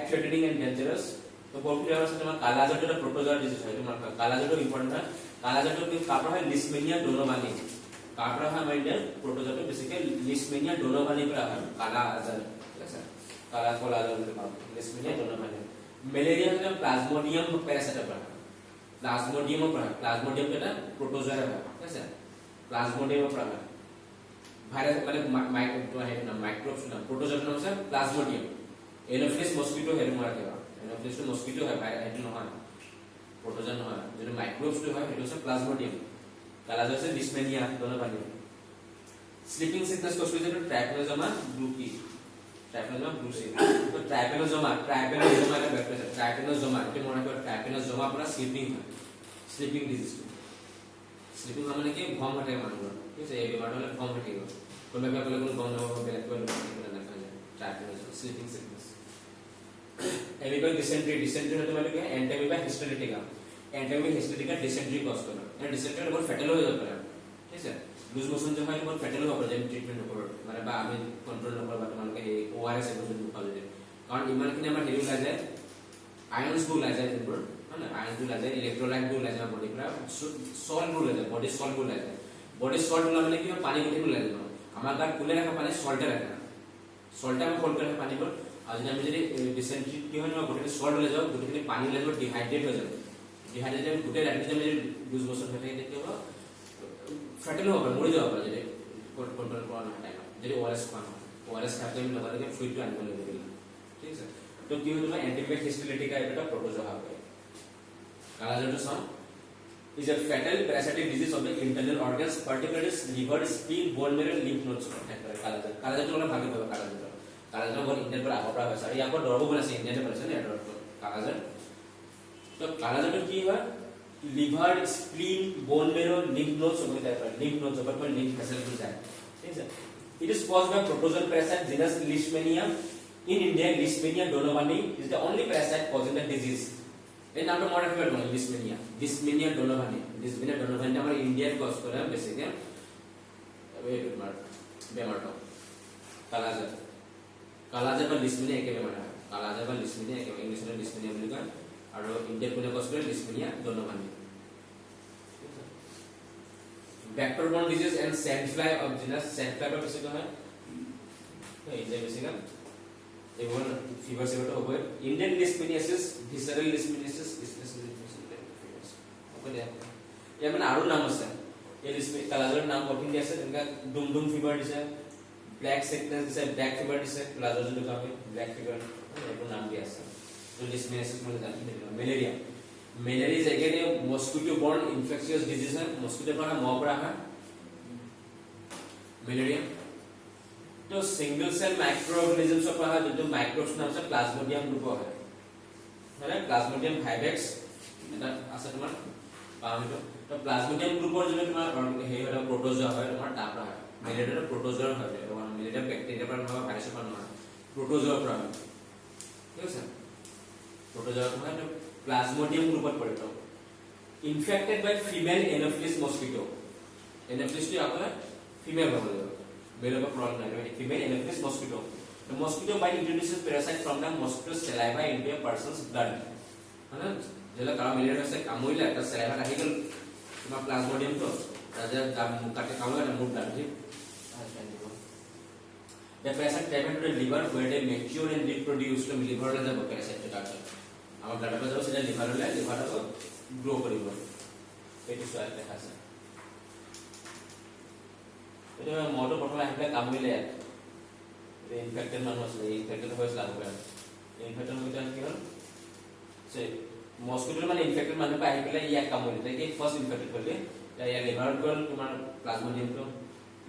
Threatening and dangerous तो पोर्कुलिया আছে তোমাৰ কালাজাতীয় প্ৰোটোজোয়া ডিজিজ হয় তোমাৰ কালাজাতীয় ইম্পৰ্টেন্ট হয় কালাজাতীয় কি কাপৰা হয় লিশমেনিয়া ডোনোভানি কাপৰা হয় আমাৰ ইন্ডিয়ান প্ৰোটোজোয়া বেসিক্যালি লিশমেনিয়া ডোনোভানি পৰা হয় কালাজাত ঠিক আছে কালা কলাজাত বুলি কয় লিশমেনিয়া ডোনোভানি মেলেৰিয়া হলে প্লাজমোডিয়াম প্যাৰাসাইট পৰা প্লাজমোডিয়াম পৰা প্লাজমোডিয়াম এটা প্ৰোটোজোয়া হয় ঠিক আছে প্লাজমোডিয়াম পৰা ভাইৰাস মানে মাইক্ৰোবস না প্ৰোটোজোয়া নাম আছে প্লাজমোডিয়াম এনোফিলিস মস্কিটো হেড মারা কেবা এনোফিলিস তো মস্কিটো হয় ভাইরাস হেড নহয় प्रोटोजोआ নহয় যেটো মাইক্রোবস তো হয় হেটো আছে প্লাজমোডিয়াম কালাজাত আছে লিশমেনিয়া ডোনোভানি স্লিপিং সিকনেস কষ্ট যেটো ট্রাইপেনোজোমা ব্লুকি ট্রাইপেনোজোমা ব্লুসি তো ট্রাইপেনোজোমা এটা ব্যাকটেরিয়া ট্রাইপেনোজোমা এটা মনে করে ট্রাইপেনোজোমা পুরা স্লিপিং হয় স্লিপিং ডিজিজ স্লিপিং মানে কি ঘুম হটে মানুষ ঠিক আছে এই বেমার হলে ঘুম হটে গো কোন ব্যাপারে কোন ঘুম না হবে বেলা কোন দেখা যায় ট্রাইপেনোজোমা স্লিপিং সিকনেস एमिबा डिसेंट्री होते মানে কি एंटेमिबा हिस्टेरिटिका एंटेमिबा हिस्टेरिटिका डिसेंट्री कॉज করে এটা ডিসেন্ট্রি বহুত ফ্যাটাল হয়ে যেতে পারে ঠিক আছে লুজ মোশন যে হয় বহুত ফ্যাটাল হয়ে পড়ে যায় ট্রিটমেন্ট নকর মানে বা আমি কন্ট্রোল নকর বা তোমাকে এই ওআরএস এর ওষুধ খাওয়া যায় কারণ ইমানখিনি আমাৰ হেৰি ওলাই যায় আয়নস গুলো ওলাই যায় এবোৰ মানে আয়নস গুলো ওলাই যায় ইলেক্ট্ৰোলাইট গুলো ওলাই যায় বডি পুরা সল্ট গুলো ওলাই যায় বডি সল্ট গুলো ওলাই যায় বডি সল্ট গুলো মানে কি পানি গুলো ওলাই যায় আমাৰ গাত কুলে রাখা পানি সল্টে রাখে সল্টে আমি হোল্ড করে পানি গুলো आज আমি যদি ডিসেন্ট্রি কি হয় না গোটেই সল্ট লৈ যাও গোটেই পানী লৈ যাও ডিহাইড্রেট হৈ যাব ডিহাইড্রেট গোটেই ৰাতি যদি লুজ মোশন হৈ থাকে তেতিয়া ফ্যাটেল হ'ব মৰি যাব পাৰে যদি কন্ট্ৰোল কৰা নহয় টাইম যদি ওআৰএস খোৱা নহয় ওআরএস খাওঁতে আমি লগে ফ্লুইডটো আনিব লাগিব ঠিক আছে তো কি হয় তোমাৰ এন্টিমিবা হিস্টেৰিটিকা এটা প্ৰোটোজোয়া হয় কালাজাটো চাও is a fatal parasitic disease of the internal organs particularly liver spleen bone marrow lymph nodes কালাজাটো অলপ ভাগে পাবা কালাজাটো কালাজাটো বহুত ইন্ডিয়ান পৰা আগৰ পৰা হৈছে আৰু ইয়াৰ পৰা দৰব বনাইছে ইন্ডিয়ানে বনাইছে না দৰব কালাজাত তো কালাজাটো কি হয় লিভাৰ স্প্লিন বোন মেৰো লিম্ফ নোডস হৈ যায় লিম্ফ নোডস হৈ লিম্ফ ভেসেল হৈ যায় ঠিক আছে it is caused by protozoan parasite genus Leishmania in India Leishmania donovani is the only parasite causing the disease এই নামটো মনে রাখবে তোমরা লিশমেনিয়া ডোনোভানি আমাৰ ইন্ডিয়াত কজ কৰে বেছিকে এই তোমাৰ বেমাৰটো কালাজাত বা লিশমেনিয়া একে বেমাৰ হয় কালাজাত বা লিশমেনিয়া একে ইংলিছত লিশমেনিয়া বুলি কয় আৰু ইন্ডিয়াত কোনে কজ কৰে Leishmania donovani vector borne disease and sandfly of genus sandfly বা বেছিকে হয় এই যে বেছিকে এবোৰ ফিভাৰ সেটো হবে ইন্ডিয়ান লিশমেনিয়াসিস ভিসাৰাল লিশমেনিয়াসিস ওকে ইয়াৰ মানে আৰু নাম আছে এই কালাজাৰৰ নাম কঠিন আছে যেনেকা ডুমডুম ফিভাৰ দিছে ব্ল্যাক সিকনেস দিছে ব্ল্যাক ফিভাৰ দিছে কালাজাৰ যদি কয় ব্ল্যাক ফিভাৰ এইবোৰ নাম দি আছে তো লিশমেনিয়াসিস মানে জানি ম্যালেৰিয়া ম্যালেৰিয়া is again a mosquito borne infectious disease है mosquito পৰা মহ পৰা হয় ম্যালেৰিয়া तो सिंगल सेल माइक्रोऑर्गेनिजम्स of है जो माइक्रोब्स नाम से प्लाज्मोडियम ग्रुप है ना प्लाज्मोडियम वाइवेक्स এটা আছে তোমাৰ পামিটো তো প্লাজমোডিয়াম গ্ৰুপৰ যদি তোমাৰ হেই হয় প্ৰোটোজোয়া হয় তোমাৰ তাপৰা হয় ম্যালেৰিয়া প্ৰোটোজোয়া হয় তোমাৰ ম্যালেৰিয়া ব্যাকটেৰিয়া পৰা নহয় ভাইৰাস পৰা নহয় প্ৰোটোজোয়া পৰা হয় ঠিক আছে প্ৰোটোজোয়া হয় তো প্লাজমোডিয়াম গ্ৰুপত পৰে তো ইনফেক্টেড বাই ফিমেল এনোফিলিস মস্কিটো এনোফিলিস টো আপোনাৰ ফিমেল হ'ব male of a problem like female anopheles mosquito the mosquito bite introduces parasite from the mosquito saliva into a person's blood है ना जेला का malaria से कामोइला का saliva आही गल तुम्हारा प्लाज्मोडियम तो राजा जाम काटे कामोइला ना मुंह डाल दी the parasite travel to the liver where they mature and reproduce to liver ला जब parasite काटे আমার ব্লাড पे जब সেটা লিভার হলে লিভারটা তো গ্রো করিব পেটি সোয়াল দেখা আছে এটা মটো প্রথমে আইলে কামুইলে ইনফেক্টেড মানুহ আছে ইনফেক্টেড হইছিল আগতে ইনফেক্টেড হইতা কি হল সে মস্কিটো মানে ইনফেক্টেড মানুহ পাই আহিলে ইয়া কামুইলে তাকে ফার্স্ট ইনফেক্টেড হলে ইয়া লিভার গল তোমাৰ প্লাজমোডিয়াম তো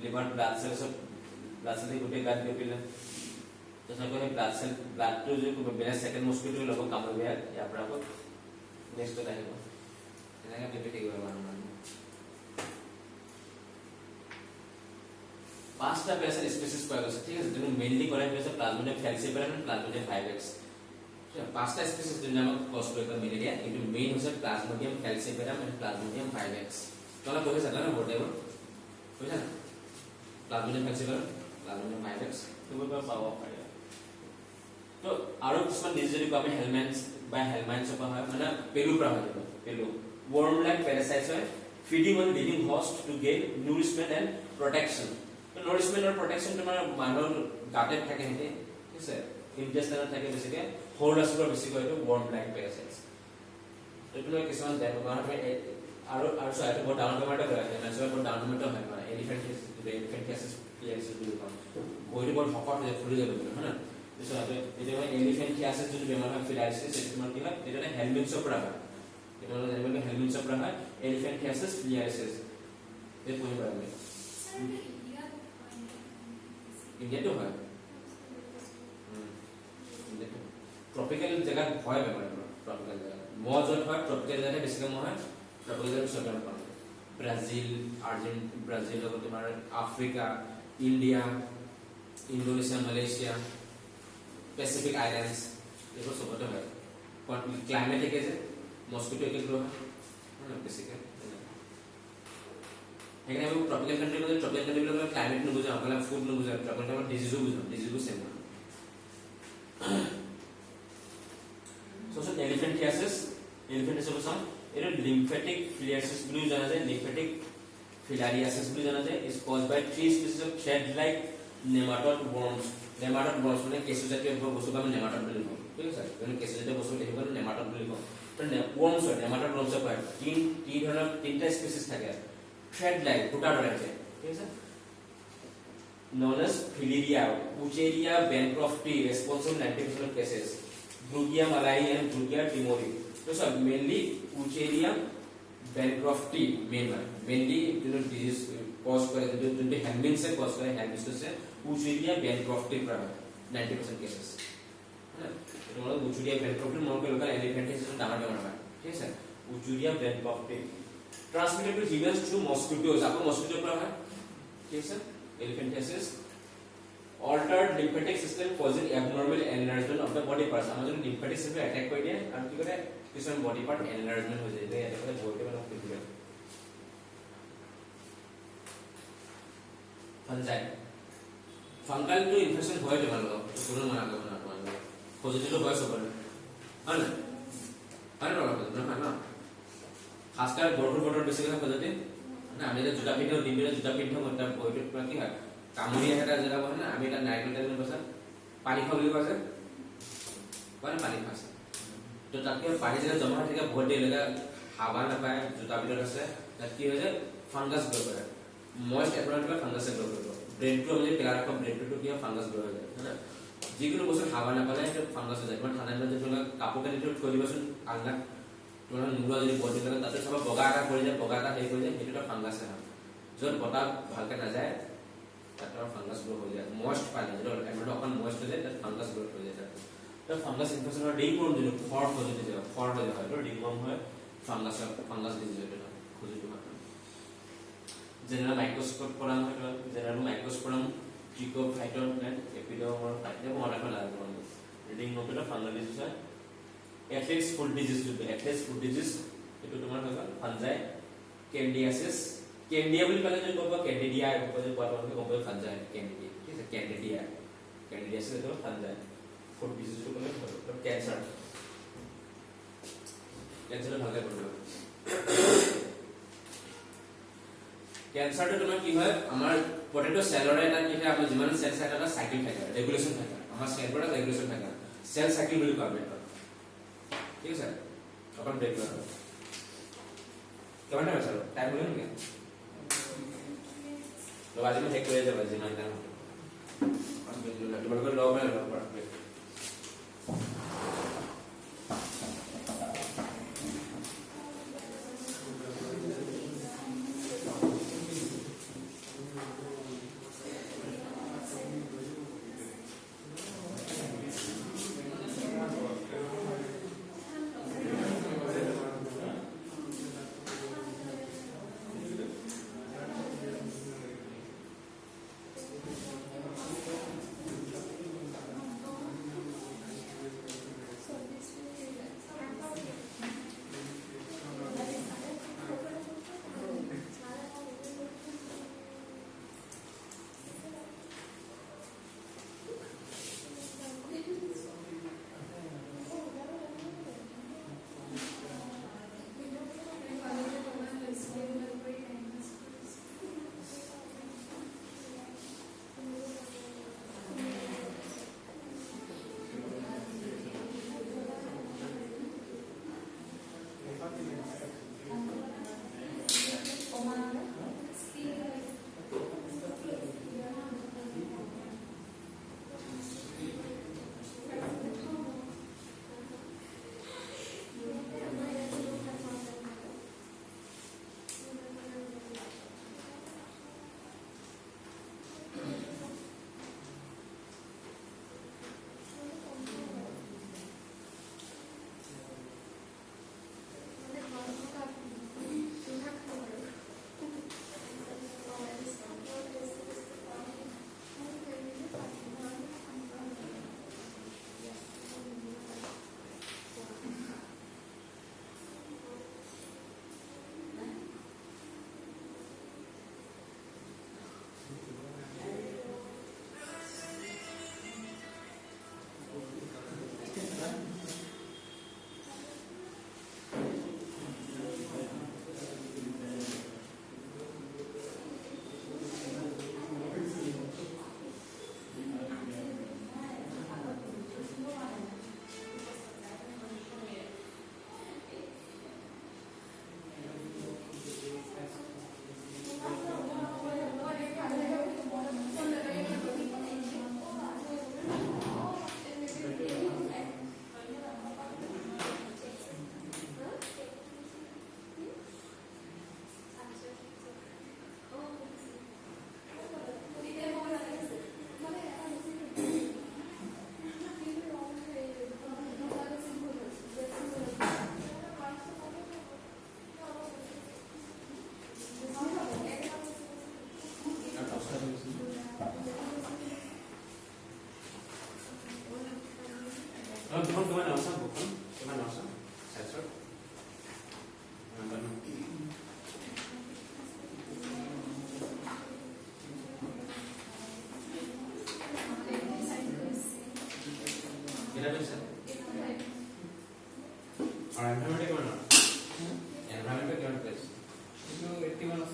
লিভার ব্লাড সেলস গুটে গাত গপিলে তো সব ব্লাড তো যে বেলা সেকেন্ড মস্কিটো লব কামুইলে ইয়াৰ পৰা আকৌ নেক্সট আহিব এনেকা বেপি থাকিব মানুহ পাঁচটা প্যারাসাইট স্পিসিস পাওয়া গেছে ঠিক আছে যেন মেইনলি করা হয়েছে প্লাজমোডিয়াম ফ্যালসিপারাম এন্ড প্লাজমোডিয়াম ভাইভেক্স পাঁচটা স্পিসিস যেন নাম কজ করে ম্যালেরিয়া কিন্তু মেইন হচ্ছে প্লাজমোডিয়াম ফ্যালসিপারাম এন্ড প্লাজমোডিয়াম ভাইভেক্স তোমরা কইছে জানা না বলতে কইছে না প্লাজমোডিয়াম ফ্যালসিপারাম প্লাজমোডিয়াম ভাইভেক্স তুমি পাওয়া পারে তো আৰু কিছুমান ডিজিজ যদি আমি হেলমেন্টছ বা হেলমাইন্টছৰ পৰা হয় মানে পেলুৰ পৰা হয় পেলু worm like parasites হয় feeding on living host to gain nourishment and protection তো nourishment আৰু protection তোমাৰ মানুহৰ গাতে থাকে হেতে ঠিক আছে ইনটেষ্টাইনত থাকে বেছিকে হৰলাছৰ বেছিকৈ এইটো worm like parasites এইটো কিছুমান বেমাৰ হয় আৰু সাইটো বহুত ডাঙৰ বেমাৰটা হয় মেনচৰ বহুত ডাঙৰ বেমাৰটা হয় মানে এলিফেন্টিয়াছিছ প্লিয়াৰিছিছ বুলি কয় বডি বহুত শকত হৈ ফুলি যাব হয় না So, এটা হয় এলিফেন্টিয়াছিছ যদি বেমাৰ হয় ফিলাইছিছ এটা তোমাৰ কি হয় এটা হেলমেটছৰ পৰা হয় এটা মানে জানিব হেলমেটছৰ পৰা হয় এলিফেন্টিয়াছিছ ফিলাইছিছ এই পইণ্ট পৰা হয় ইণ্ডিয়াটো হয় ট্ৰপিকেল জেগাত হয় বেমাৰ ট্ৰপিকেল জেগা মজত হয় ট্ৰপিকেল জেগাতে বেছিকৈ হয় ট্ৰপিকেল জেগাত সব বেমাৰ পায় ব্ৰাজিল ব্ৰাজিল লগত তোমাৰ Africa India Indonesia Malaysia Pacific Islands, ये सब होता है। क्लाइमेट एक है, मॉस्किटो एक ग्रो है, ना बेसिकली। लेकिन अभी ट्रॉपिकल कंट्री में क्लाइमेट नहीं बुझा, मतलब फूड नहीं बुझा, ट्रॉपिकल में डिजीज़ सेम है। So elephantiasis को सम, ये lymphatic filariasis भी जाना जाए, lymphatic filariasis भी जाना जाए, is caused by 3 species of thread-like nematode worms. Nematode worms মানে কেঁচু জাতীয় বস্তু আমি নেমাটড বুলি কওঁ ঠিক আছে মানে কেঁচু জাতীয় বস্তু দেখিব নেমাটড বুলি কওঁ তো worms হয় নেমাটড worms হয় তিন ধৰণৰ তিনটা স্পিচিছ থাকে থ্ৰেড লাইক ফুটা দৰে থাকে ঠিক আছে known as Filaria Wucheria bancrofti responsible 90% of cases Brugia malayi and Brugia timori so sir mainly Wucheria bancrofti mainly disease cause करे जो हैंडमिंग से cause करे हैंडमिंग से Wucheria bancrofti प्राइमर 90% केसेस है ना तो मतलब Wucheria bancrofti मोर के लोकल एलिफेंटियासिस में डांगा डांगा है ठीक है Wucheria bancrofti transmitted to humans through mosquitoes आपको मॉस्किटो पर है ठीक है elephantiasis altered lymphatic system causing abnormal enlargement of the body parts हम जो lymphatic system अटैक कर दिया और क्या करे किसी बॉडी पार्ट enlargement हो जाएगा या तो बोलते बना फिर दिया फंगल तो इन्फेक्शन হয় তোমার লোক শুনুন মনে করো না তোমার পজিটিভ হয় সবার হ্যাঁ আরে বাবা না খাস করে বড় বেশি করে পজিটিভ না আমি যে জুতা পিন্ধো দিনলে জুতা পিন্ধো মত বইটো পুরা কি হয় কামুরি এটা যেটা বলে না আমি এটা নাইট্রোজেন তেল বসা পানি খাব বুলি কৈছে মানে পানি খাস তো তাকে পানি যেটা জমা থাকে বহুত দেৰি লাগা হাৱা নাপায় জুতা ভিতৰত আছে তাত কি হৈ যায় ফাংগাছ গ্ৰো কৰে ময়েস্ট এনভায়ৰনমেন্টে ফাংগাছ গ্ৰো কৰে ब्रेड को मुझे पिला रखा ब्रेड को किया फंगस ग्रो हो जाए है ना जिकुनो बस्तु खावा ना पाले तो फंगस हो जाए মানে ঠান্ডা দিনত তোমরা কাপোৰ কানি থৈ দিবাচোন আলনা তোমৰা নুগুলা যদি বডি লাগে তাতে সব বগা আকাৰ পৰি যায় বগা এটা হেৰি হৈ যায় এটা ফাংগাছ হয় যত বতাহ ভালকে না যায় তাতে ফাংগাছ গ্রো হৈ যায় ময়েস্ট পানী যদি এনভায়রনমেন্ট অকন ময়েস্ট হৈ যায় তাতে ফাংগাছ গ্রো হৈ যায় তো ফাংগাছ ইনফেকশনৰ ডিংৱৰ্ম যদি ফৰ হৈ যায় তো ডিংৱৰ্ম হয় ফাংগাছ ডিজিজ হয় খুজিটো general microscope পড়াম general microsporum trichophyton and epidermal এটা মনে রাখা লাগবে রিডিং নোটটা ফাঙ্গাল ডিজিজ হয় অ্যাথলেটস ফুড ডিজিজ যদি অ্যাথলেটস ফুড ডিজিজ এটা তোমার হবে ফানজাই ক্যান্ডিডিয়াসিস ক্যান্ডিডিয়া বলি বলে যে বাবা ক্যান্ডিডিয়া বলে বাবা বলে ফানজাই ক্যান্ডিডিয়া ঠিক আছে ক্যান্ডিডিয়াসিস এটা ফানজাই ফুড ডিজিজ তো বলে ক্যান্সার ভালো করে कैंसर तो तुम्हें की है हमार पोटैटो सेलरे এটা কি হয় আমরা জীবন সেল সাইকেলটা সাইকেল থাকে রেগুলেশন থাকে আমার সেলটা রেগুলেশন থাকে সেল সাইকেল বলি পাবে ঠিক আছে अपन ब्रेक कर কেমন হবে চলো টাইম হলো না তো বাজে में हेक করে যাবে জিমান টাইম और बिल्कुल बड़ा लो में लो पड़ा हम बुकन किमान आवसा बुकन किमान आवसा साइजर कितना पैसा और एनवायरनमेंट किमान एनवायरनमेंट किमान पैसा No, 81 of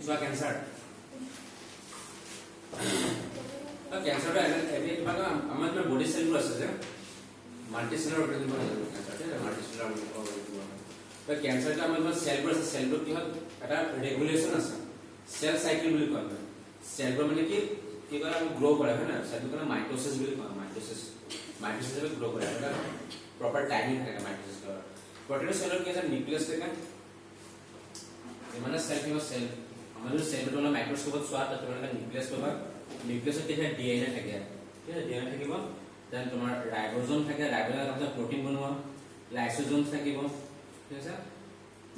so I can start cancer का एरिया के बाद हमारे में बॉडी सेल प्रोसेस है मल्टी सेलुलर ऑर्गेनिज्म है कैंसर है मल्टी सेलुलर ऑर्गेनिज्म तो कैंसर का मतलब सेल प्रोसेस सेल ग्रुप की এটা রেগুলেশন আছে সেল সাইকেল বুলি কয় সেল গ্রো মানে কি করে গ্রো করে হয় না সেল করে মাইটোসিস বুলি কয় মাইটোসিস में গ্রো করে এটা প্রপার টাইমিং থাকে মাইটোসিস का প্রোটিন সেলর के जब न्यूक्लियस থাকে মানে সেল কি সেল আমাদের সেল বটন মাইক্रोस्कोप स्वाद तो মানে न्यूक्लियस পাবা न्यूक्लियस के है डीएनए থাকে ঠিক আছে डीएनए থাকিব দেন তোমার রাইবোজোম থাকে রাইবোজোম আছে প্রোটিন বনোৱা লাইসোজোম থাকিব ঠিক আছে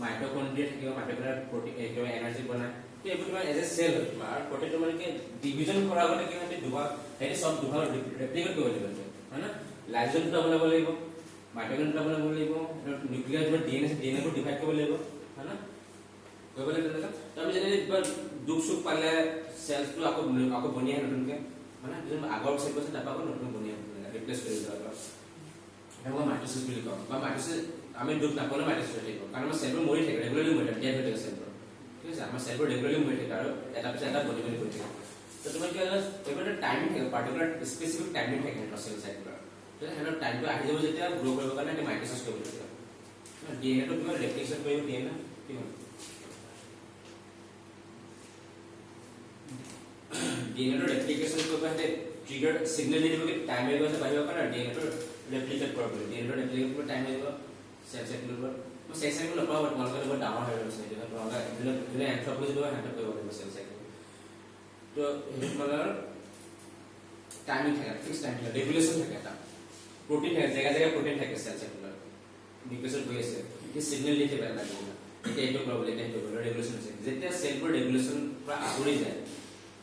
মাইটোকন্ড্ৰিয়া থাকিব মাইটোকন্ড্ৰিয়া প্ৰোটিন এটো এনাৰ্জি বনায় তো এইটো তোমাৰ এজ এ সেল আৰু প্ৰোটিন মানে কি ডিভিজন কৰা গলে কি হয় দুবা হেৰি সব দুবা ৰেপ্লিকেট কৰিব লাগিব হয় না লাইসোজোম টো বনাব লাগিব মাইটোকন্ড্ৰিয়া বনাব লাগিব নিউক্লিয়াস বা ডিএনএ को ডিভাইড কৰিব লাগিব হয় না কৰিব লাগিব তো আমি জানি দুখ সুখ পালে সেলস তো আকৌ বনিয়া নতুনকে মানে যেন আগৰ সেল আছে তাপা নতুন বনিয়া ৰিপ্লেস কৰি দিব এটা মাইটোসিস বুলি কয় বা মাইটোসিস আমি দুখ নাপালে মাইটোসিস থাকিব কাৰণ সেলবোৰ মৰি থাকে ৰেগুলাৰলি মৰি থাকে ডেড হৈ থাকে সেলবোৰ ঠিক আছে আমাৰ সেলবোৰ ৰেগুলাৰলি মৰি থাকে আৰু এটা পিছত এটা বনি বনি গৈ থাকে তো তোমাৰ কি হয় এটা টাইমিং থাকে পাৰ্টিকুলাৰ স্পেসিফিক টাইমিং থাকে এটা সেল সাইকেলৰ তো হেনৰ টাইমটো আহি যাব যেতিয়া গ্ৰো কৰিব কাৰণে এটা মাইটোসিস কৰিব লাগিব ডিএনএ টো কিবা ৰেপ্লিকেশন কৰিব ডিএনএ কি হয় डीएनए ৰ ৰেপ্লিকেশন को कहते ट्रिगर सिग्नल दे दिबो कि टाइम লাগিব আছে বাহিৰ কৰা डीएनए ৰ ৰেপ্লিকেট কৰিব डीएनए ৰ ৰেপ্লিকেট কৰিব টাইম লাগিব সেল সাইকেলৰ মই সেল সাইকেল নপাও বাট মন কৰিব ডাঙৰ হৈ গৈছে এটা তোমাক এনে এন্থ্ৰোপলজি দিব হেন্ড কৰিব লাগিব সেল সাইকেল তো হেটো মানে টাইমিং থাকে ফিক্স টাইম থাকে ৰেগুলেশন থাকে এটা প্ৰোটিন থাকে জায়গা জায়গা প্ৰোটিন থাকে সেল সাইকেলৰ নিউক্লিয়াস হৈ আছে কি সিগন্যাল দিতে পাৰে না এটা এইটো প্ৰবলেম এইটো ৰেগুলেশন আছে যেতিয়া সেলবোৰ ৰেগুলেশন পৰা আগুৰি যায়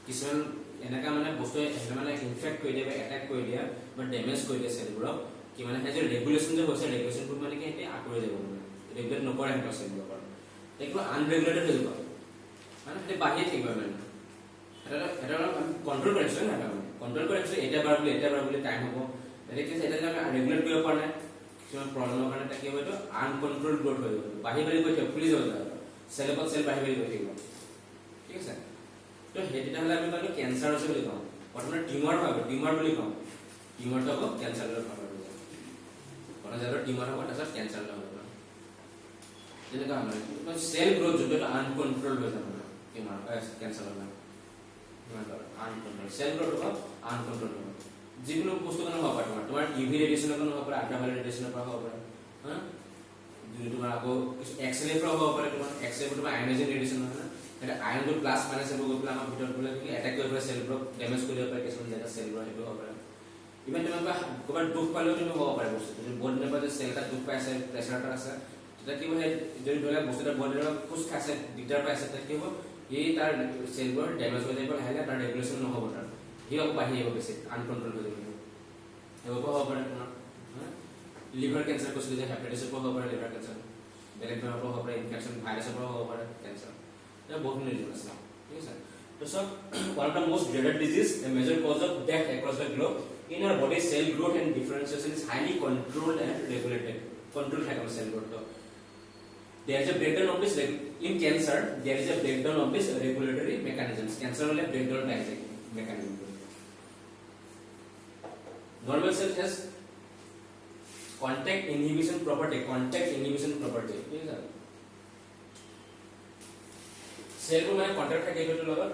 কিছুমান এনেকা মানে বস্তু মানে ইনফেক্ট কৰি দিয়ে বা এটাক কৰি দিয়ে বা ড্যামেজ কৰি দিয়ে সেলবোৰক কি মানে হেজে ৰেগুলেশন যে হৈছে ৰেগুলেশনটো মানে কি এটা আগুৰি যাব মানে ৰেগুলেট নকৰে হেটো সেলবোৰক এইটো আনৰেগুলেটেড হৈ যাব মানে এটা বাহিৰ থাকিব মানে এটা কন্ট্ৰোল কৰিছে না কন্ট্ৰোল কৰিছে এটা বাৰ বুলি টাইম হ'ব এটা কি এটা যে আমি ৰেগুলেট কৰিব পৰা নাই কিছুমান প্ৰব্লেমৰ কাৰণে এটা কি হ'ব এইটো আনকন্ট্ৰোল গ্ৰোথ হৈ যাব বাহিৰ গৈ থাকিব ফুলি যাব সেলপত সেল বাহিৰ গৈ থাকিব ঠিক আছে तो हेतिटा हला আমি মানে ক্যান্সাৰ আছে বুলি কওঁ প্ৰথমে টিউমাৰ হয় টিউমাৰ বুলি কওঁ টিউমাৰটো হ'ব ক্যান্সাৰৰ ফালৰ পৰা কোনা জালৰ টিউমাৰ হ'ব তাৰছত ক্যান্সাৰ হ'ব যেনেকা আমাৰ সেল গ্ৰোথ যোনটো আনকন্ট্ৰোল হৈ যাব টিউমাৰ ক্যান্সাৰ হ'ব আনকন্ট্ৰোল সেল গ্ৰোথ হ'ব আনকন্ট্ৰোল হ'ব যিকোনো বস্তু কাৰণে হ'ব পাৰে তোমাৰ ইউভি ৰেডিয়েশনৰ কাৰণে হ'ব পাৰে আল্ট্ৰাভায়োলেট ৰেডিয়েশনৰ পৰা হ'ব পাৰে হা যদি তোমাৰ আকৌ এক্স-ৰে পৰা হ'ব পাৰে তোমাৰ এক্স-ৰে পৰা আয়নাইজিং ৰেডিয়েশন হয় না এটা আয়ন তো প্লাস মাইনাস এব গৈ প্লাস আমাৰ ভিতৰত গলে কি এটাক কৰিব পাৰে সেলবোৰ ড্যামেজ কৰিব পাৰে কিছুমান জায়গা সেলবোৰ হেটো হ'ব পাৰে ইমান তোমাৰ কবাৰ দুখ পালেও তুমি হ'ব পাৰে বস্তু যদি বডি নেবা যে সেলটা দুখ পাইছে প্ৰেছাৰটা আছে তেতিয়া কি হয় যদি ধৰা বস্তুটা বডিৰ খুশ খাইছে দিগদাৰ পাইছে তেতিয়া কি হ'ব এই তাৰ সেলবোৰ ড্যামেজ হৈ যাব লাহে লাহে তাৰ ৰেগুলেশন নহ'ব তাৰ হি আকৌ বাঢ়ি আহিব বেছি আনকন্ট্ৰোল হৈ যাব হ'ব পাৰে তোমাৰ লিভাৰ কেন্সাৰ কৈছিল যে হেপাটাইটিছৰ পৰা হ'ব পাৰে লিভাৰ কেন্সাৰ বেলেগ বেমাৰৰ পৰা হ'ব পাৰে ইনফেকশন ভাইৰাছৰ পৰা হ'ব পাৰে কেন্সাৰ এটা বহুত নিউজ আছে ঠিক আছে তো সব one of the most dreaded disease a major cause of death across the globe in our body cell growth and differentiation is highly controlled and regulated control happen cell growth so there is a breakdown of this in cancer there is a breakdown of this regulatory mechanisms cancer will breakdown mechanism normal cell has contact inhibition property ठीक है cell को মানে contact থাকে এইটো লগত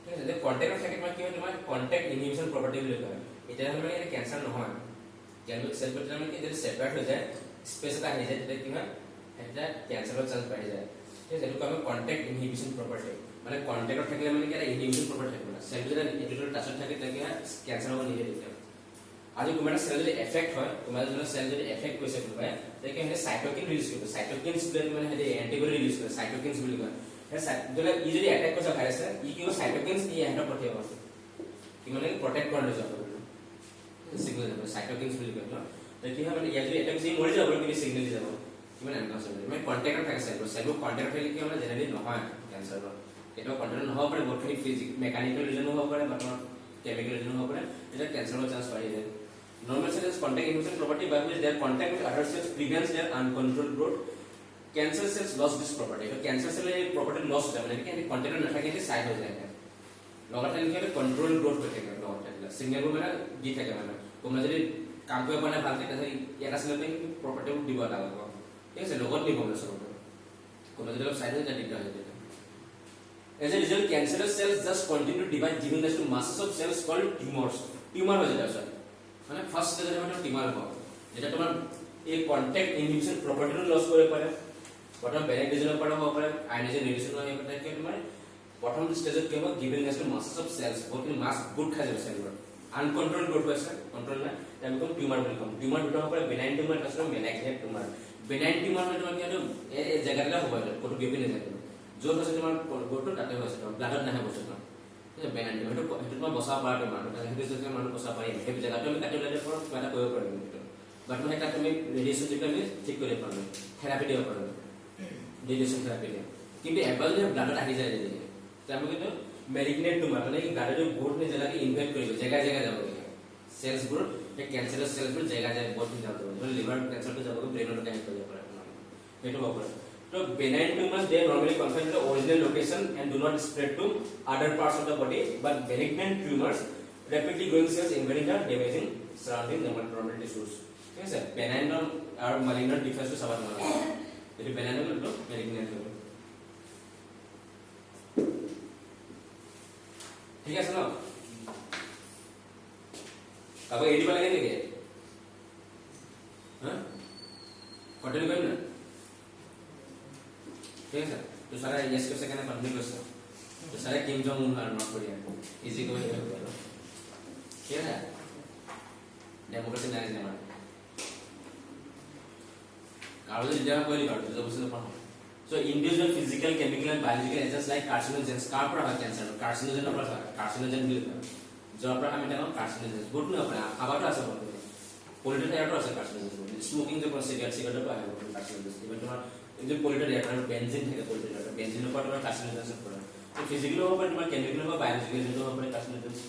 ঠিক আছে যে কন্টাক্ট থাকে মানে কি হয় তোমাৰ কন্টাক্ট ইনহিবিশন প্ৰপাৰ্টি বুলি কয় এটা হলে মানে ক্যান্সাৰ নহয় ক্যান্সাৰ সেল বোৰ মানে কি যদি সেপাৰেট হৈ যায় স্পেস এটা আহি যায় তেতিয়া কি হয় এটা ক্যান্সাৰৰ চান্স বাঢ়ি যায় ঠিক আছে এইটো আমি কন্টাক্ট ইনহিবিশন প্ৰপাৰ্টি মানে কন্টাক্টত থাকিলে মানে কি এটা ইনহিবিশন প্ৰপাৰ্টি থাকে না সেল যদি এইটো টাচত থাকে তেতিয়া ক্যান্সাৰ হ'ব নিদিয়ে তেতিয়া আজি কোনোবা এটা চেল যদি এফেক্ট হয় কোনোবা যদি চেল যদি এফেক্ট কৰিছে কোনোবাই তেতিয়া হেনে সাইটোকিন ৰিলিজ কৰিব সাইটোকিনছ বুলি মানে হেৰি এন্টিবডি ৰিলিজ কৰে সাইটোকিনছ বুলি কয় সেই সাইটোকিন ই যদি এটাক কৰিছে ভাইৰাছে ই কি সাইটোকিনছ ই এন্ড পঠিয়াব কি মানে প্ৰটেক্ট কৰে যাব সিগনেল যাব সাইটোকিনছ বুলি কয় তো কি হয় মানে ইয়াত যদি এটা কিছু মৰি যাব কিন্তু সিগনেল দি যাব কিমান এনকাউন্স হয় মানে কন্টেক্টত থাকে সেলবোৰ কন্টেক্ট থাকে কি মানে জেনেৰেলি নহয় ক্যান্সাৰ এটা কন্টেক্ট নহব পাৰে বহুত ফিজিক মেকানিক্যাল ৰিজন হ'ব পাৰে বা কেমিক্যাল ৰিজন হ'ব পাৰে এটা ক্যান্সাৰৰ চান্স বাঢ়ি যায় normal cells contact inhibition property by which their contact with other cells prevents their uncontrolled growth cancer cells lost this property so cancer cell এই property lost হয় মানে কি contact না থাকে যে সাইড হৈ যায় লগতে লিখে কন্ট্রোল গ্রোথ হৈ থাকে লগতে সিগন্যাল মানে দি থাকে মানে তোমরা যদি কাম কৰিব পাৰা ভালকে তাতে এটা সেলতে property দিব লাগিব ঠিক আছে লগত দিব মানে সব কোনটো যদি সাইড হৈ যায় দিগদাৰ হৈ যায় as a result cancerous cells just continue to divide giving rise to masses of cells called tumors tumor হৈ যায় স্যার মানে ফার্স্ট স্টেজে মানে টিমার হ'ব যেটা তোমার এই কন্টাক্ট ইনহিবিশন প্রপার্টিটো লস কৰিব পাৰে প্ৰথম বেলেগ ৰিজনৰ পৰা হ'ব পাৰে আয়নাইজেশন ৰিডিউশন হৈ পাৰে কি তোমাৰ প্ৰথম স্টেজত কি হ'ব গিভিং ৰাইজ টু মাসেস অফ সেলস বহুত মাস গুড খাই যাব সেলবোৰ আনকন্ট্ৰোলড গ্ৰোথ হৈছে কন্ট্ৰোল নাই তাৰ বিকম টিউমাৰ বুলি কম টিউমাৰ দুটা হ'ব পাৰে বেনাইন টিউমাৰ আছে মেলাগনেট টিউমাৰ বেনাইন টিউমাৰ মানে তোমাৰ কি এই জায়গাটা হ'ব ক'তো গিভি নাযায় য'ত আছে তোমাৰ গ্ৰোথটো তাতে হৈছে ব্লাডত নাহে বস্তুটো বেনাইন টিউমাৰ সেইটো তোমাৰ বচা পাৰা টিউমাৰ সেইটো যদি মানুহ বচা পাৰি সেই জায়গাটো আমি কাটি ল'লে পৰা কিবা এটা কৰিব পাৰিম বাট মানে এটা তুমি ৰেডিয়েশন যদি আমি ঠিক কৰিব পাৰিম থেৰাপি দিব পাৰিম ৰেডিয়েশন থেৰাপি দিয়ে কিন্তু এবাৰ যদি ব্লাডত আহি যায় যদি আমি কিন্তু মেলিগনেট টিউমাৰ মানে গাড়ীটো বহুত নে জায়গাকে ইনভেট কৰিব জায়গা জায়গা যাব সেলস বোৰ এই ক্যান্সাৰাস সেলস বোৰ জায়গা জায়গা বহুত যাব মানে লিভাৰ ক্যান্সাৰটো যাব ব্ৰেইনত কানেক্ট কৰিব পাৰে সেইটো হ'ব পাৰে তো benign tumors they are normally confined to the original location and do not spread to other parts of the body but malignant tumors rapidly growing cells invading the damaging surrounding normal tissues ঠিক আছে benign or malignant difference সবার মনে এটি benign হলো তো malignant হলো ঠিক আছে না अब एडी वाला क्या देखे हाँ कॉटन करें ना ठीक है सर तो सारा यस कैसे करना कंटिन्यू कर सकते तो सारे Kim Jong Un north Korea easy को ये हो ठीक है डेमोक्रेसी मैनेज नहीं मारते कार्बन जगह कोई नहीं करते जो बस ना so individual physical chemical and biological agents like carcinogens carbon है कैंसर carcinogen अपना carcinogen भी जो अपना हमें क्या carcinogens बोट में अपना आवाज़ आसा बोलते हैं polluted air तो आसा carcinogens smoking जो कौन सिगरेट तो है carcinogens इवन तुम्हारा जो polluted air मतलब benzene है polluted air benzene ऊपर तुम्हारा carcinogens सब पड़ा तो physical ऊपर तुम्हारा chemical ऊपर biological जो ऊपर carcinogens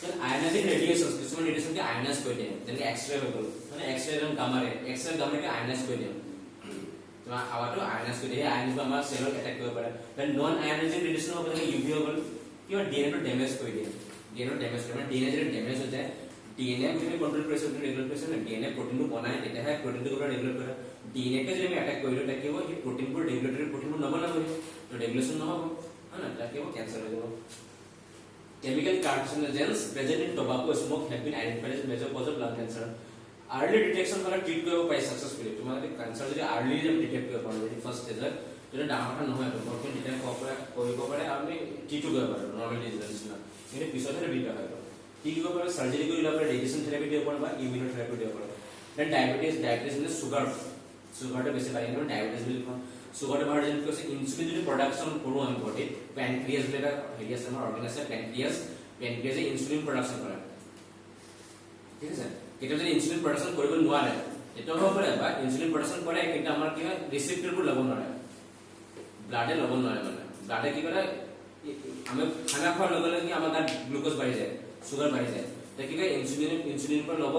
तो ionizing radiations किसी में radiation के ionized कोई नहीं जैसे X-ray में बोलो तो ना X-ray रंग gamma ray X-ray gamma के ionized कोई नहीं तो आवाज़ तो ionized कोई नहीं ionized में हमारा cell attack कोई पड़ा then non ionizing radiation ऊपर तो UV ऊपर क्यों DNA तो damage कोई नहीं DNA डैमेज करना DNA जब डैमेज हो जाए DNA में भी कंट्रोल प्रेशर तो रेगुलर प्रेशर ना DNA प्रोटीन को बनाए देता है प्रोटीन को पूरा रेगुलर करा DNA के जब में अटैक कोई अटैक के वो ये प्रोटीन को रेगुलेटरी प्रोटीन को न बना हो तो रेगुलेशन ना हो है ना ताकि वो कैंसर हो जाए chemical carcinogens present in tobacco smoke have been identified as major cause of lung cancer early detection वाला ट्रीट को पाई सक्सेसफुली तुम्हारे कैंसर जो early जब डिटेक्ट कर पाओ जैसे फर्स्ट स्टेज जो डाउन ना हो तो बहुत डिटेक्ट को पड़े आपने ट्रीट कर पाओ नॉर्मल डिजीज ना इन्हें पिछले भी क्या है ठीक है पर सर्जरी को इलाज पर रेडिएशन थेरेपी दिया पड़ा इम्यूनोथेरेपी दिया पड़ा देन डायबिटीज में शुगर तो बेसे पाई ना डायबिटीज भी शुगर तो बढ़ जाने से इंसुलिन जो प्रोडक्शन करो हम बॉडी पैनक्रियास लेगा हेरियस हमारा ऑर्गन है पैनक्रियास इंसुलिन प्रोडक्शन करा ठीक है सर कितना जो इंसुलिन प्रोडक्शन কৰিব নোৱাৰে এটা হ'ব পাৰে বা ইনসুলিন প্ৰডাকশন কৰে কিন্তু আমাৰ কি হয় ৰিসেপ্টৰবোৰ ল'ব নোৱাৰে ব্লাডে ল'ব নোৱাৰে মানে ব্লাডে কি কৰে আমি খানা খোৱাৰ লগে লগে আমাৰ গাত গ্লুকোজ বাঢ়ি যায় সুগাৰ বাঢ়ি যায় তাকে কি ইনসুলিন पर ল'ব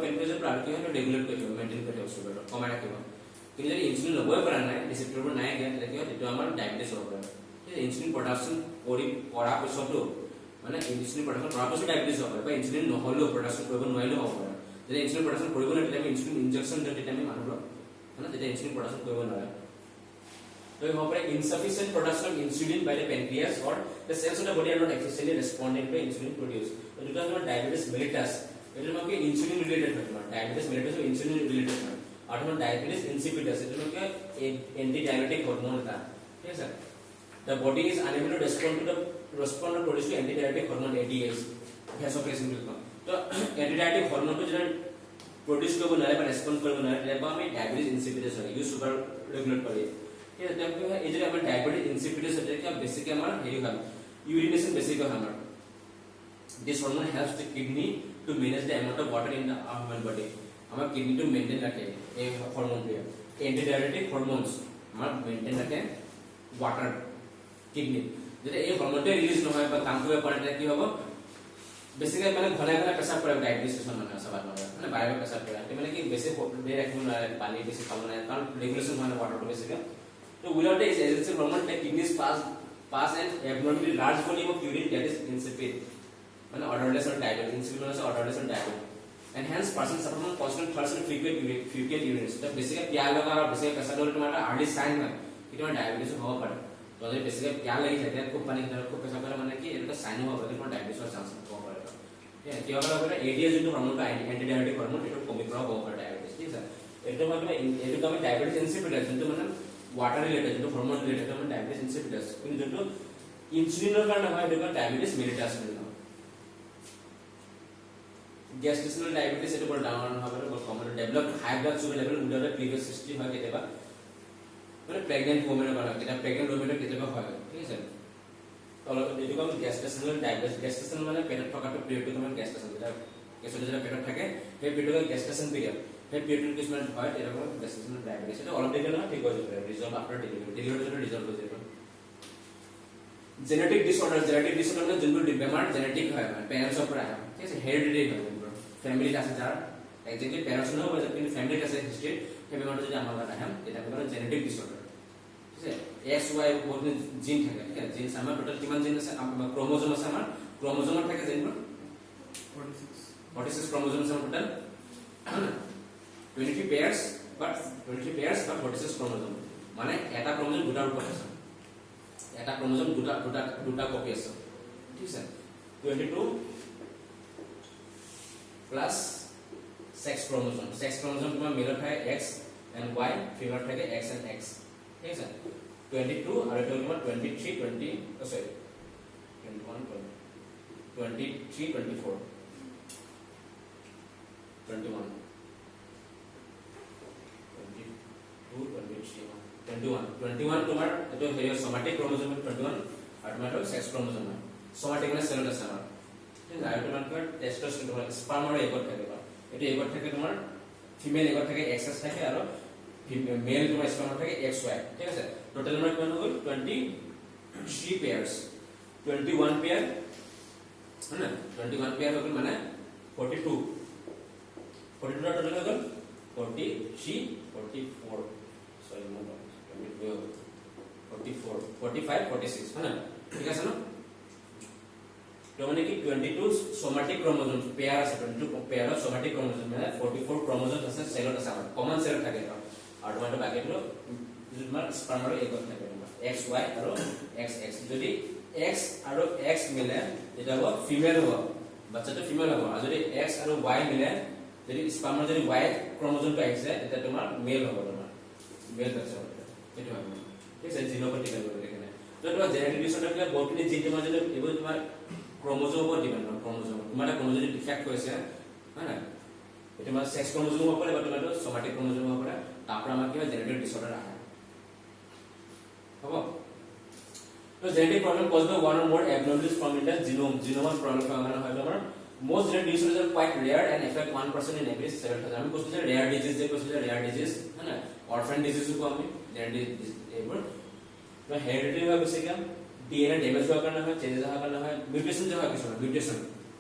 পেনক্ৰিয়াছৰ পৰা কি হয় ৰেগুলেট কৰিব মেইনটেইন কৰিব সুগাৰ কমাই ৰাখিব কিন্তু যদি ইনসুলিন ল'বই পৰা নাই ৰিসেপ্টৰবোৰ নাই গিয়া তেতিয়া এইটো আমাৰ ডায়াবেটিস হ'ব পাৰে ইনসুলিন প্ৰডাকশন কৰা পিছতো মানে ইনসুলিন প্ৰডাকশন কৰাৰ পিছত ডায়াবেটিস হ'ব পাৰে বা ইনসুলিন নহলেও প্ৰডাকশন কৰিব নোৱাৰিলেও হ'ব পাৰে যদি ইনসুলিন প্ৰডাকশন কৰিব নোৱাৰে তেতিয়া আমি ইনসুলিন ইনজেকচন দিওঁ তেতিয়া আমি মানুহক মানে তেতিয়া ইনসুলিন প্ৰডাকশন কৰিব নোৱাৰে तो यहाँ पर insufficient production of insulin by the pancreas or the cells of the body are not efficiently responding to insulin produced. तो जो है diabetes mellitus, ये जो है insulin related है, diabetes mellitus और insulin related है, और जो diabetes insipidus, ये जो है anti-diabetic hormone था, ठीक है sir? The body is unable to respond to produce anti-diabetic hormone ADAs, vasopressin बिल्कुल, তো এন্টিডায়াবেটিক হৰমনটো যেতিয়া প্ৰডিউস কৰিব নোৱাৰে বা ৰেসপন্ড কৰিব নোৱাৰে তেতিয়া আমি ডায়াবেটিস ইনসিপিটাস হয় ইউ সুগাৰ ৰেগুলেট কৰে ঠিক আছে তেতিয়া এই যে আমাৰ ডায়াবেটিস ইনসিপিটাস হয় তেতিয়া বেছিকৈ আমাৰ হেৰি হয় ইউৰিনেশন বেছিকৈ হয় আমাৰ this hormone helps the kidney to manage the amount of water in the human body আমাৰ কিডনি to maintain ৰাখে এই হৰমনটোৱে এন্টিডায়াবেটিক হৰমনস আমাৰ মেইনটেইন ৰাখে water kidney যদি এই হৰমনটো ৰিলিজ নহয় বা কাম কৰিব পাৰে তেতিয়া কি হ'ব বেছিকৈ মানে ঘনে ঘনে পেছাব কৰে ডায়াবেটিস মানে সবাত মানে বাৰে পেছাব কৰে মানে কি বেছি দেৰি ৰাখিব নোৱাৰে পানী বেছি খাব নোৱাৰে কাৰণ ৰেগুলেশন হয় waterটো বেছিকৈ তো without this agency hormone the kidneys pass an abnormally large volume of urine that is insipid মানে odorless or diarrhea insipid is odorless or diarrhea and hence person suffer from constant thirst and frequent urination तो basically प्यास लगा और basically पेशाब होने तुम्हारा early sign है कि तुम्हारा डायबिटीज हो पड़े तो अगर बेसिकली प्यास लगी जाती है खूब पानी की तरह खूब पेशाब करा माने कि এটা সাইন हो पड़े तुम्हारा डायबिटीज का चांस हो पड़े ठीक है क्या होगा अगर एडीएस जो हार्मोन का एंटी डायबिटिक हार्मोन এটা কমি করা हो पड़े डायबिटीज ठीक है এটা মানে এটা আমি ডায়াবেটিস ইনসিপিটাস যেটা মানে ওয়াটার রিলেটেড যেটা হরমোন রিলেটেড মানে ডায়াবেটিস ইনসিপিটাস কিন্তু যেটা ইনসুলিনের কারণে হয় এটা ডায়াবেটিস মেলিটাস gestational diabetes এটা বড় ডাউন হবে বা common develop high blood sugar level without previous history হয় কেতেবা মানে প্রেগন্যান্ট ওমেনৰ কাৰণে কেটা প্ৰেগন্যান্ট ওমেনৰ কেতেবা হয় ঠিক আছে তল এইটো কম gestational diabetes gestation মানে পেটত থকাটো পিৰিয়ডটো তোমাৰ gestation এটা কেছটো যেতিয়া পেটত থাকে সেই পিৰিয়ডটো gestation পিৰিয়ড সেই পিৰিয়ডটো কিছুমান হয় এৰকম gestational diabetes এটা অলপ দেৰি নহয় ঠিক হৈ যাব ৰিজল্ট আফটাৰ ডেলিভাৰী ৰিজল্ট হৈ যাব জেনেটিক ডিসঅৰ্ডাৰ মানে যোনবোৰ বেমাৰ জেনেটিক হয় মানে পেৰেন্টছৰ পৰা আহে ঠিক আছে হেৰিডিটাৰী হয় फैमिली আছে যাৰ একজেক্টলি প্যাৰেন্টস নহয় বা কিন্তু ফ্যামিলি আছে হিস্ট্ৰি সেই বেমাৰটো যদি আমাৰ লগত আহে এটা বেমাৰ জেনেটিক ডিসঅর্ডার ঠিক আছে এক্স ওয়াই বহুত জিন থাকে ঠিক আছে জিন আমাৰ টোটাল কিমান জিন আছে আমাৰ ক্ৰোমোজোম আছে আমাৰ ক্ৰোমোজোমত থাকে জিনবোৰ 46 ক্ৰোমোজোম আছে টোটাল 23 পেয়াৰ্স বা 46 ক্ৰোমোজোম মানে এটা ক্ৰোমোজোম দুটা ৰূপত আছে এটা ক্ৰোমোজোম দুটা কপি আছে ঠিক আছে 22 plus sex chromosome তোমার মেলত থাকে x and y ফিমেলত থাকে x and x ঠিক আছে 22 আর এটা তোমার 23 20 sorry 21 23 24 21 21 তোমার এটা হেৰি সোমাটিক ক্ৰোমোজোম 21 আৰ তোমাৰ সেক্স ক্ৰোমোজোম সোমাটিক মানে সেলত আছে আমাৰ আর তোমার টেস্টোস্টেরন তোমার স্পার্ম আর এগত থাকে এটা এগত থাকে তোমার ফিমেল এগত থাকে এক্সএস থাকে আর মেল তোমার স্পার্ম থাকে এক্স ওয়াই ঠিক আছে টোটাল নাম্বার কিমান হল 23 পেয়ার্স 21 পেয়ার হ্যাঁ 21 পেয়ার হল মানে 42 টোটাল হল 43 44 সরি মোর 44 45 46 হ্যাঁ ঠিক আছে না तो माने कि 22 सोमैटिक क्रोमोसोम पेयर আছে 22 पेयर অফ সোমাটিক ক্রোমোজোম মানে 44 ক্রোমোজোম আছে সেলত আছে আমাৰ কমন সেল থাকে আৰু তোমাৰ বাকিটো তোমাৰ স্পাৰ্মৰ এগত থাকে তোমাৰ x y আৰু x x যদি x আৰু x মিলে এটা হ'ব ফিমেল হ'ব বাচ্চাটো ফিমেল হ'ব আৰু যদি x আৰু y মিলে যদি স্পাৰ্মৰ যদি y ক্ৰোমোজোমটো আহিছে এটা তোমাৰ মেল হ'ব তোমাৰ মেল বাচ্চা হ'ব এটো হয় ঠিক আছে জিনোপেটিক্যাল এখানে তো তোমাৰ জেনেটিক ডিসঅৰ্ডাৰ বহুতখিনি জিন তোমাৰ যদি এবোৰ তোমাৰ ক্রোমোজোম উপর ডিপেন্ড করে ক্রোমোজোম তোমার ক্রোমোজোম ডিফেক্ট হয়েছে হ্যাঁ না এটা মানে সেক্স ক্রোমোজোম উপরে বা তোমার সোমাটিক ক্রোমোজোম উপরে তারপর আমার কি হয় জেনেটিক ডিসঅর্ডার আহে হবে তো genetic problem cause by one or more abnormalities from in the genome problem কারণে হয় আমার most genetic disorders are quite rare and affect 1% in every 7000 আমি কোশ্চেন রেয়ার ডিজিজ যে কোশ্চেন রেয়ার ডিজিজ হ্যাঁ না অরফান ডিজিজ কো আমি জেনেটিক এবার তো হেরিডিটারি হয় বেসিক্যালি DNA ড্যামেজ হোৱাৰ কাৰণে হয় চেঞ্জ হোৱাৰ কাৰণে হয় মিউটেশন যে হয় কিছু মিউটেশন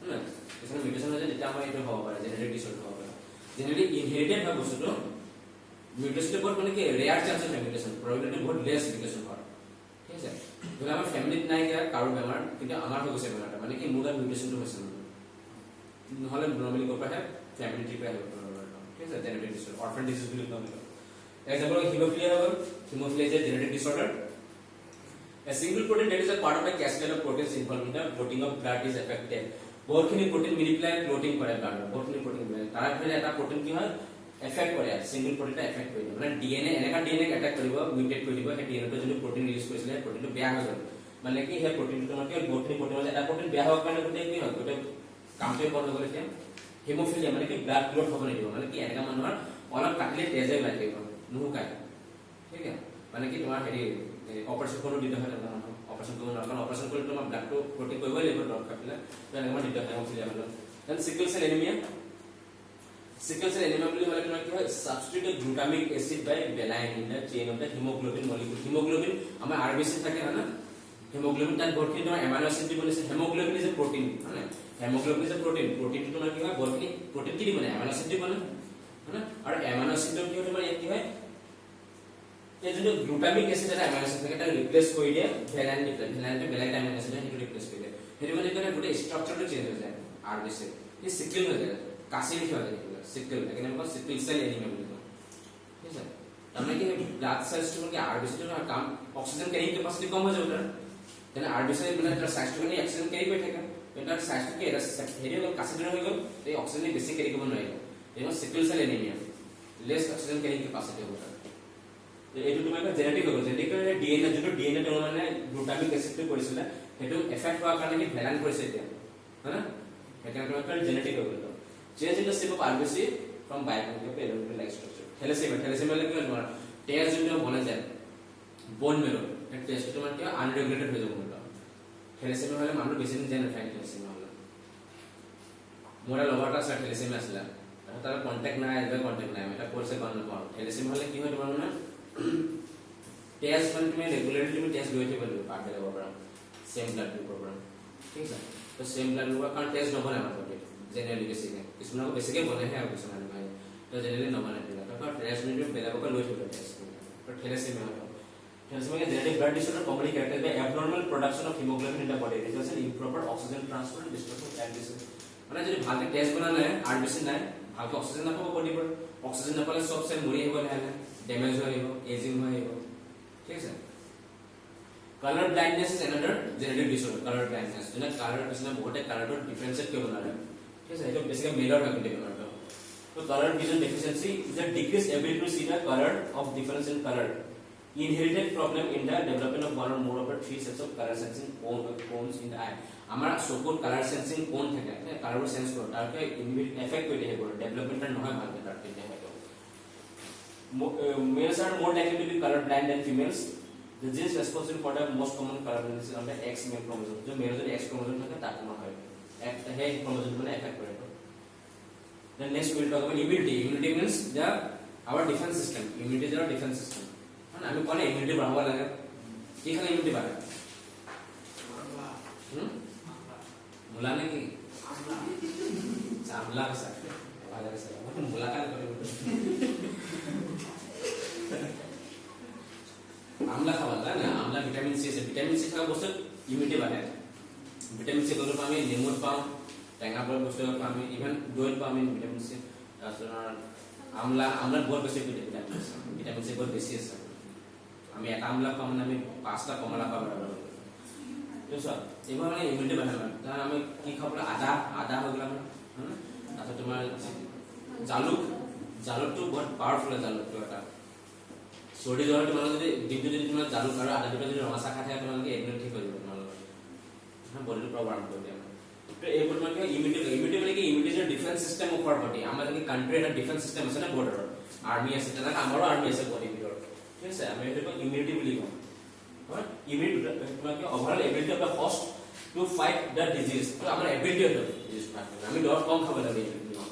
না কিছু মিউটেশন হয় যেটা আমাৰ এটা হ'ব পাৰে জেনেটিক ডিসঅৰ্ডাৰ হ'ব পাৰে জেনেটিক ইনহেৰিটেড হয় বস্তুটো মিউটেশনটো বহুত মানে কি ৰেয়াৰ চান্স আছে মিউটেশন প্ৰবাবিলিটি বহুত লেস মিউটেশন হয় ঠিক আছে যদি আমাৰ ফ্যামিলিত নাই কাৰো বেমাৰ কিন্তু আমাৰ হৈ গৈছে বেমাৰটা মানে কি মোৰ মিউটেশনটো হৈছে নহলে নৰ্মালি ক'ব পাৰে ফ্যামিলি ট্ৰি পাই হ'ব ঠিক আছে জেনেটিক ডিসঅর্ডার অরফান ডিজিজ বুলি কয় এক্সাম্পল হিমোফিলিয়া হ'ল হিমোফিলিয়া যে genetic disorder A single protein that is a part of a cascade of proteins involved in the clotting of blood is affected. বহুতখিনি protein multiply clotting করে blood বহুতখিনি protein তার ভিতরে এটা protein কি হয় এফেক্ট করে সিঙ্গল প্রোটিনটা এফেক্ট করে মানে ডিএনএ এনেকা ডিএনএ অ্যাটাক কৰিব মিউটেট কৰি দিব সেই ডিএনএটো যদি protein ৰিলিজ কৰিছিলে proteinটো বেয়া হৈ যাব মানে কি সেই proteinটো তোমাৰ কি বহুতখিনি protein আছে এটা protein বেয়া হোৱাৰ কাৰণে গোটেই কি হয় গোটেই কামটোৱে বন্ধ কৰি দিয়ে হেমোফিলিয়া মানে কি ব্লাড ক্লট হ'ব নিদিব মানে কি এনেকা মানুহৰ অলপ কাটিলে তেজে ওলাই থাকিব নুশুকায় ঠিক আছে মানে কি তোমাৰ হেৰি অপাৰেশ্যন কৰিব দিতে হয় তেনেকুৱা মানুহ অপাৰেশ্যন কৰিব নোৱাৰে কাৰণ অপাৰেশ্যন কৰিলে তোমাৰ ব্লাডটো প্ৰটেক্ট কৰিবই লাগিব দৰৱ কাটিলে তো এনেকুৱা মানে দিতে হয় হেমোফিলিয়া হ'লে দেন সিকল সেল এনিমিয়া বুলি হ'লে তোমাৰ কি হয় substitute glutamic acid by valine in the chain of the haemoglobin molecule haemoglobin আমাৰ আৰবিসি থাকে হয় না হিমোগ্লোবিন তাত বহুত তোমাৰ এমাইনো এসিড দি বনিছে হিমোগ্লোবিন ইজ এ প্ৰটিন হয় না হেমোগ্লোবিন ইজ এ প্ৰটিন প্ৰটিনটো তোমাৰ কি হয় বহুত প্ৰটিন কি দি বনে এমাইনো এসিড দি বনে হয় না আৰু এমাইনো এসিডটো কি হয় তোমাৰ ইয়াত কি হয় এই যোনটো গ্লুটামিক এসিড এটা এমাইনো এসিড থাকে তাক ৰিপ্লেস কৰি দিয়ে ভেলাইনটো বেলেগ এমাইনো এসিড সেইটো ৰিপ্লেস কৰি দিয়ে সেইটো মানে কি হয় গোটেই ষ্ট্ৰাকচাৰটো চেঞ্জ হৈ যায় আৰবিসি এই সিকল হৈ যায় কাশি লিখা হৈ যায় সিকল এখানে আমরা সিকল সেল এনিমিয়া বলি ঠিক আছে তাহলে কি ব্লাড সেলস তো কি আরবিসি তো কাম অক্সিজেন ক্যারিং ক্যাপাসিটি কম হয়ে যাবে তাহলে আরবিসি মানে তার সাইজ তো মানে অক্সিজেন ক্যারি করে থাকে তার সাইজ তো কি এটা হেৰি হল কাশি দিন হৈ গল এই অক্সিজেন বেছি ক্যাৰি কৰিব নোৱাৰিব এনো sickle cell anaemia less oxygen carrying capacity হ'ব তো এইটো তোমাৰ জেনেটিক হ'ব জেনেটিক ডিএনএ যেটো ডিএনএ তো মানে গ্লুটামিক এসিড তো কৰিছিল হেতু এফেক্ট হোৱাৰ কাৰণে কি ভেলান কৰিছে এতিয়া হয় না সেইকাৰণে তোমাৰ জেনেটিক হ'ব change in the shape of RBC from biochemical to aerobic-like structure. Thalassemia like what? Tears in the bone cell, bone marrow. That test to what? Unregulated হৈ যাব বন্ধ. Thalassemia হলে মানুহ বেছি দিন জানে ফাইন thalassemia হলে. মোরা লবাৰটা আছে thalassemia আছিল। তাৰ কন্টাক্ট নাই এবা কন্টাক্ট নাই এটা কোৰ্সে গণ নাপাও। thalassemia হলে কি হয় তোমাৰ মানে টেষ্ট মানে তুমি ৰেগুলাৰলি তুমি টেষ্ট লৈ থাকিব লাগিব পাৰ্ট ল'ব পৰা সেম ব্লাড গ্ৰুপৰ পৰা। ঠিক আছে? তো সেম ব্লাড গ্ৰুপৰ কাৰণ টেষ্ট নবনায় আমাৰ বডি। জেনেৰেলি বেছিকে কিছুমানক বেছিকে বনাইহে আৰু কিছুমান নহয় তো জেনেৰেলি নবনায় তাৰ টেষ্ট মিনিট বেলেগক লৈ থব টেষ্ট তো thalassemia genetic blood disorder commonly characterized by abnormal production of hemoglobin in the body results in improper oxygen transfer and destruction of RBC মানে যদি ভালকে টেষ্ট বনা নাই RBC নাই ভালকে অক্সিজেন নাপাব বডিৰ অক্সিজেন নাপালে সব সেল মৰি আহিব লাহে ড্যামেজ হৈ আহিব এজিং হৈ আহিব ঠিক আছে color blindness is another genetic disorder color blindness যেনে color কিছুমান বহুতে কালাৰটো ডিফাৰেন্সিয়েট কৰিব নোৱাৰে ঠিক আছে এটা বেসিক্যালি মেলৰ হয় কিন্তু কালাৰটো তো color vision deficiency is a decreased ability to see the color of difference in color inherited problem in the development of one or more of the three sets of color sensing cones in the eye আমাৰ চকুৰ color sensing কোন থাকে কালাৰবোৰ sense কৰে তাৰকে effect কৰি দিয়ে development নহয় ভালকে তাৰ তেতিয়া হয় males are more likely to be color blind than females the genes responsible for the most common color blindness on the X male chromosome जो मेल जो X chromosome থাকে তার তোমাৰ হয় है chromosome মানে এফেক্ট কৰে then next we will talk about immunity means the our defense system immunity is our defense system মানে আমি কোনে immunity বাঢ়াব লাগে কি খালে immunity বাঢ়ে মুলা নেকি চামলা আছে ভালো আছে মুলা কাল করে আমলা খাওয়া যায় না আমলা ভিটামিন সি আছে ভিটামিন সি খাওয়া বস্তু ইমিউনিটি বাড়ে ভিটামিন সি গলে আমি লেমুত পাও টেঙা বল বস্তু আমি ইভেন দৈত পাও আমি ভিটামিন সি তাৰপিছত আমলা বহুত বেছি ভিটামিন সি বহুত বেছি আছে আমি এটা আমলা পাম মানে আমি পাঁচটা কমলা পাব তো সব এবাৰ মানে ইমিউনিটি বাঢ়ে কাৰণ আমি কি খাবলৈ আদা হৈ গ'ল আমাৰ তাৰপিছত তোমাৰ জালুকটো বহুত পাৱাৰফুল জালুকটো এটা চৰ্দি জ্বৰ তোমালোকে যদি দিনটো যদি তোমাৰ জালুক আৰু আদা দুটা যদি ৰঙা চাহ খাই থাকে তোমালোকে একদিন ঠিক হৈ যাব তোমালোকৰ বডিটো পুৰা ৱাৰ্ম কৰি দিয়ে তো এই তোমালোকে ইমিউনিটি মানে কি immunity is defence system of our body আমাৰ যে কান্ট্ৰি এটা ডিফেন্স সিস্টেম আছে না বৰ্ডাৰৰ আৰ্মি আছে তেনেকৈ আমাৰো আৰ্মি আছে বডি ভিতৰত ঠিক আছে আমি এইটো ইমিউনিটি বুলি কওঁ হয় ইমিউনিটি তোমালোকে overall ability of the host to fight the disease তো আমাৰ এবিলিটি অফ দ্য ডিজিজ আমি দৰৱ কম খাব লাগে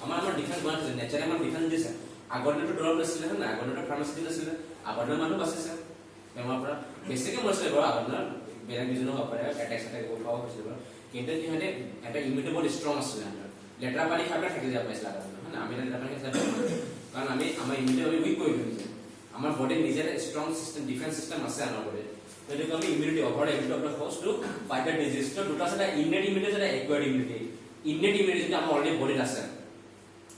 আমাৰ ডিফেন্স বনাইছে নেচাৰে আমাৰ ডিফেন্স দিছে আগৰ দিনটো দৰৱ নাছিলে না আগৰ দিনটো ফাৰ্মাচী নাছিলে আগৰ দিনৰ মানুহ বাচিছে বেমাৰৰ পৰা বেছিকে মৰিছিলে বাৰু আগৰ দিনৰ বেলেগ ডিজিজৰ পৰা এটেক হোৱা হৈছিলে কিন্তু কি হয় এটা ইমিউনিটি বহুত ষ্ট্ৰং আছিলে লেতেৰা পানী খাই থাকি যাব পাইছিলে আগৰ দিনৰ হয় আমি লেতেৰা পানী খাই কাৰণ আমি আমাৰ ইমিউনিটি আমি উইক কৰি দিছে আমাৰ বডিৰ নিজে ষ্ট্ৰং সিস্টেম ডিফেন্স সিস্টেম আছে আমাৰ বডিৰ সেইটো আমি immunity over ability of the host to fight the disease তো দুটা আছে ইননেট ইমিউনিটি আছে একুৱাৰ্ড ইমিউনিটি ইননেট ইমিউনিটি আমাৰ অলৰেডি বডিত আছে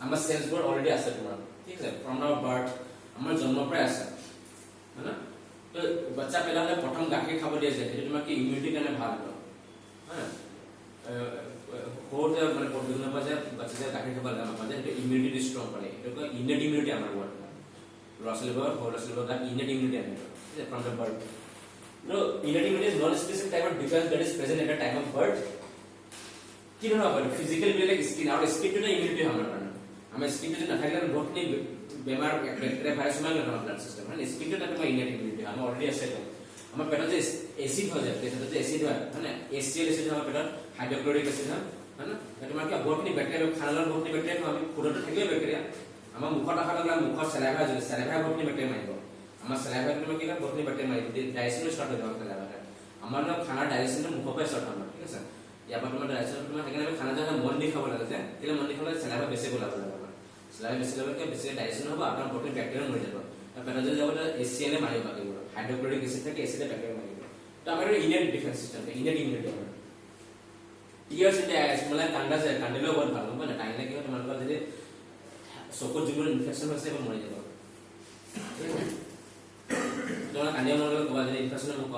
আমাৰ সেলছবোৰ অলৰেডি আছে তোমাৰ ঠিক আছে ফ্ৰম আৱাৰ বাৰ্থ আমাৰ জন্মৰ পৰাই আছে হয় না তো বাচ্চা পেলা হলে প্ৰথম গাখীৰ খাব দিয়ে যে সেইটো তোমাৰ কি ইমিউনিটি কাৰণে ভাল হয় সৰুতে মানে প্ৰতিদিনৰ পৰা যে বাচ্চা যে গাখীৰ খাব লাগে সেইটো ইমিউনিটি ষ্ট্ৰং কৰে সেইটো ইননেট ইমিউনিটি আমাৰ ৱাৰ্ড ল'ৰা ছোৱালীবোৰৰ সৰু ল'ৰা ছোৱালীবোৰৰ গাত ইননেট ইমিউনিটি আহে ঠিক আছে from the birth No, innate immunity is non-specific type of defense that is present at the time of birth. কি ধৰণৰ হ'ব ফিজিকেল বেলেগ স্কিন আৰু স্কিনটো এটা ইমিউনিটি আমাৰ কাৰণে আমাৰ স্কিনটো যদি নাথাকিলে বহুতখিনি বেমাৰ বেক্টেৰিয়া ভাইৰাছ সোমাই গ'ল আমাৰ ব্লাড চিষ্টেম মানে স্কিনটো এটা তোমাৰ ইনেট ইমিউনিটি আমাৰ অলৰেডি আছে আমাৰ পেটত যে এচিড হৈ যায় পেটত যে এচিড হয় মানে HCl এচিড আমাৰ পেটত হাইড্ৰক্লোৰিক এচিড হয় না তোমাৰ কি বহুতখিনি বেক্টেৰিয়া খানালৰ বহুতখিনি বেক্টেৰিয়া আমি ফুডতো থাকিলে বেক্টেৰিয়া আমাৰ মুখত অহাৰ লগে মুখৰ চেলাইভা যদি চেলাইভা বহুতখিনি বেক্টেৰিয়া মাৰিব আমাৰ চেলাইভা তোমাৰ কি বহুতখিনি বেক্টেৰিয়া মাৰিব ডাইজেশ্যন ষ্টাৰ্ট হৈ যাব চেলাইভা আমাৰ খানাৰ ডাইজেশ্যনটো মুখৰ পৰা ষ্টাৰ্ট হয় ঠিক আছে ইয়াৰ পৰা তোমাৰ ডাইজেশ্যন তোমাৰ সেইকাৰণে আমি খানা যে মন দি খাব লাগে যে কেলে মন দি খালে চেলাইভা বেছি ওলাব লাগে আমাৰ চেলাইভা বেছি ওলাব বেছি ডাইজেশ্যন হ'ব আপোনাৰ বহুতখিনি বেক্টেৰিয়া মৰি যাব পেটত যদি যাব HCl মাৰিব বাকিবোৰ হাইড্ৰক্লোৰিক এচিড থাকে HCl বেক্টেৰিয়া মাৰিব তো আমাৰ innate defence system innate immunity আমাৰ টিয়াৰ্স ইন দ্য আইজ মানে কান্দা যায় কান্দিলেও বহুত ভাল হ'ব না কান্দিলে কি হয় তোমালোকৰ যদি চকুত যিবোৰ ইনফেকশ্যন হৈছে সেইবোৰ মৰি যাব তোমাৰ কান্দিব মন গ'লে ক'বা যদি ইনফেকশ্যন মোক